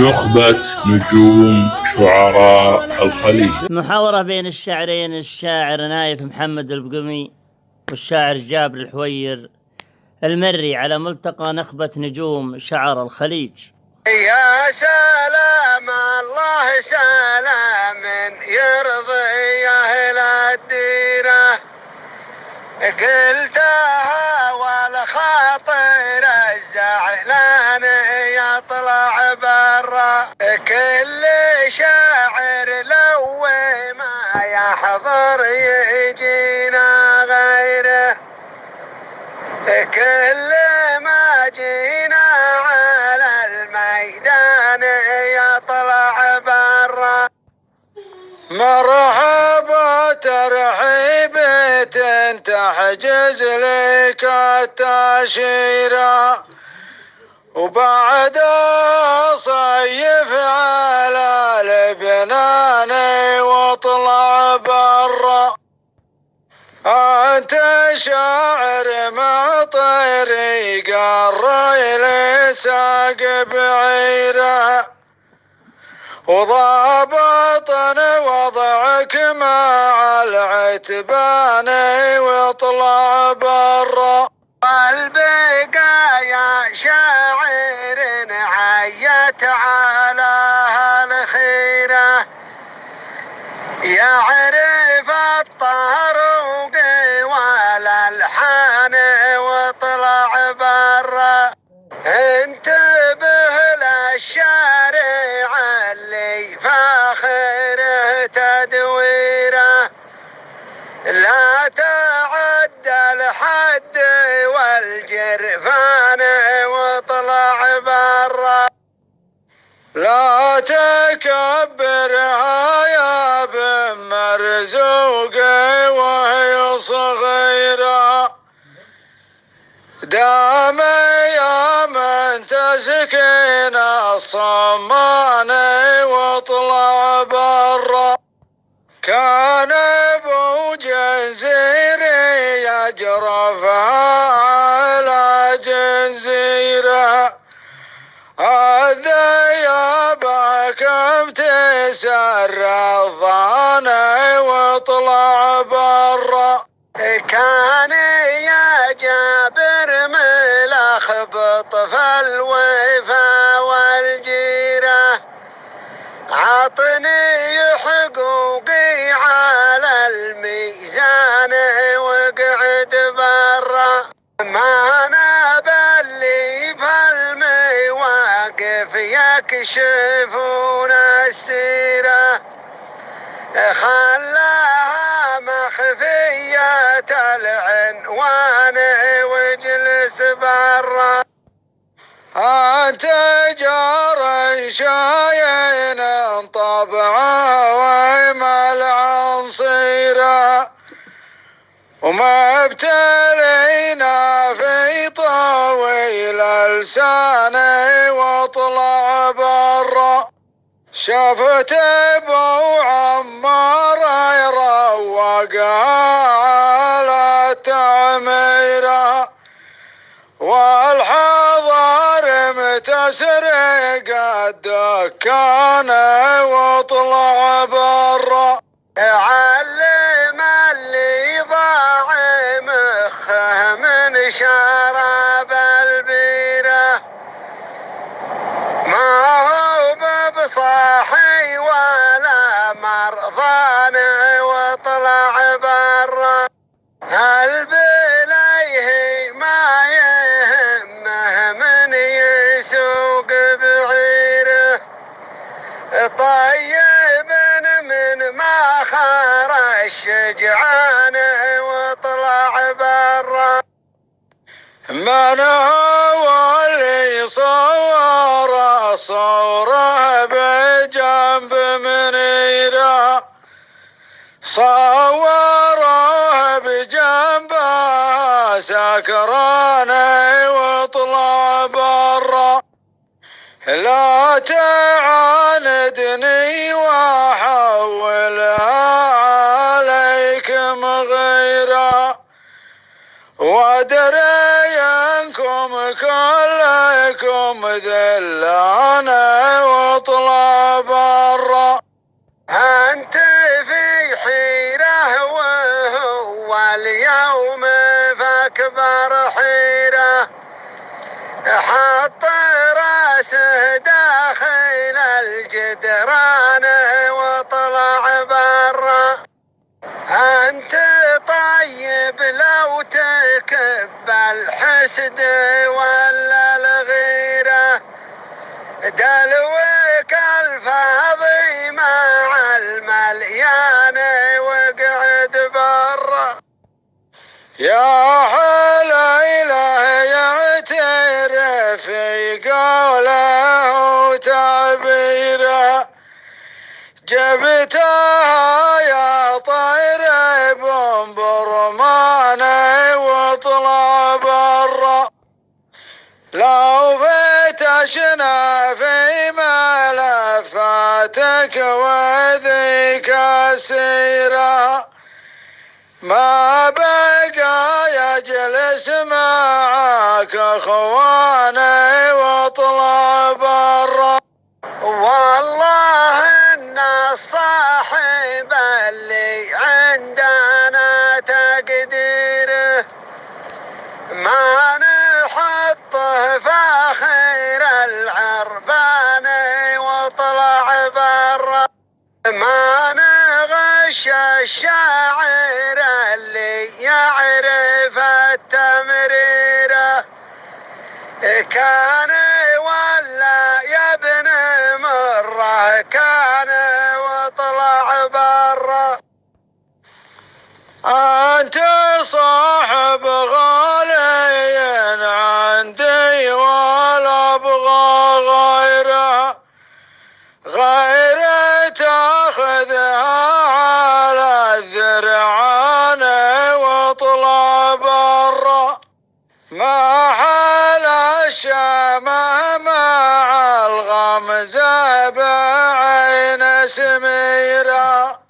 نخبة نجوم شعراء الخليج. محاورة بين الشاعرين، الشاعر نايف محمد البقمي والشاعر جابر الحوير المري، على ملتقى نخبة نجوم شعر الخليج. يا سلام الله سلام يرضي أهل الديرة، قلتها والخاطر الزعلان يطلع برا، كل شاعر لو ما يحضر يجينا غيره، كل ما جينا على الميدان يطلع برا. مرحبا ترحيبة تحجز لك التأشيرة، وبعد صيف على لبنان واطلع برا. أنت شاعر مع طريق الريل ساق بعيره، وضابط وضعك مع العتبان واطلع برا. والبقايا شاعر عيت على الخيره، يعرف الطروق والالحان واطلع برا. انتبه للشارع اللي فاخره تدويره، لا تعدى الحد والجرفان واطلع برا. لا تكبرها يا بن مرزوق وهي صغيرة، دام يا من تسكن الصمان واطلع برا. كان ابو جنزير يجرفها على جنزيره، الذيابكم تسر الظان واطلع برا. كان يا جابر ملخبط في الوفا والجيره، عطني حقوقي على الميزان وقعد برا. ما انا باللي في المواقف يكشفون السيره، خلاها مخفية العنوان واجلس برا. أنت جار شاين طبعه ويمل عنصيره، ومبتلينا في طويل اللسان واطلع برا. شفت ابو عمار يروقها على التعميره، والحضار متسرق الدكان واطلع برا. علم اللي ضاع مخه من شراب البيره، ما هو بصاحي ولا مرضان واطلع برا. البليه ما يهمه من يسوق بعيره، طيب من ما خار الشجعان واطلع برا. من هو اللي صور صوره بجنب منيره، صوره بجنب سكران واطلع برا. لا تعاندني واحولها عليكم غيره، ودريانكم كل لكم ذلانا واطلع برا. أنت في حيرة وهو اليوم فأكبر حيرة، حط راسه داخل الجدران واطلع برا. أنت طيب لو تكب الحسد ولا الغيرة، دلوك الفاضي مع المليان وقعد برا. يا حليله يعترف قوله وتعبيره، جبتها يا طير برماني واطلع برا. لو فتشنا في ملفاتك وذيك السيرة، ما بقى يجلس معاك اخواني واطلع برا. والله ان الصاحب اللي عندنا تقديره، ما نحطه فاخر العربان واطلع برا. ما نغش الشاعر اللي يعرف التمريره، كان ولا يا ابن مره كان واطلع برا. أنت صاحب غالي عندي ولا أبغى غيره، غير تاخذها على الذرعان واطلع برا. ما حال الشامة مع الغمزة بعين سميرة،